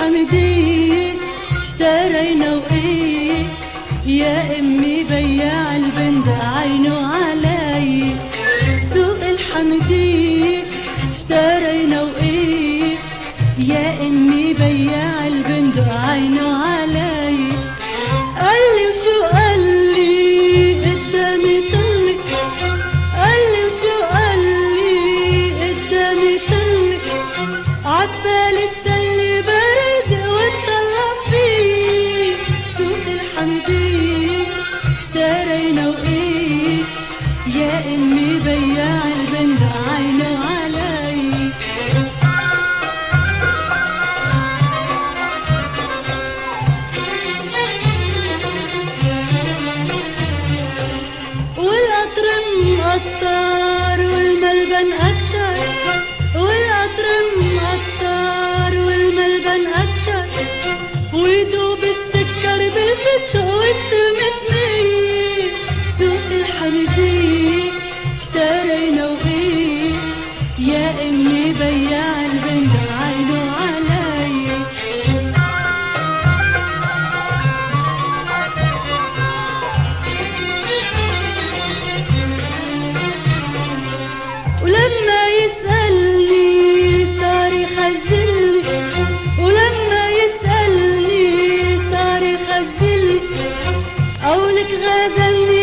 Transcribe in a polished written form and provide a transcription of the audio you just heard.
الحمدية اشترينا وإيه يا أمي بياع البندق عينه علي. بسوق الحمدية اشترينا وإيه يا أمي بياع البندق عينه علي. قالي وشو قالي قدامي طلي، قالي وشو قالي قدامي طلي، عبالي السلي برزق واتطلع فيه. بسوق الحمدية اشترينا وإيه يا أمي بياع البندق عينه علي. والقطر مقطر والملبن أكتر، والقطر مقطر والملبن أكتر، ويدوب السكر بالفستق والسمسمية. بسوق الحمدية اشترينا وإيه يا أمي بياع البندق عينه علي. ولما يسألني صار يخجلني، ولما يسألني صار يخجلني، قولك غزلني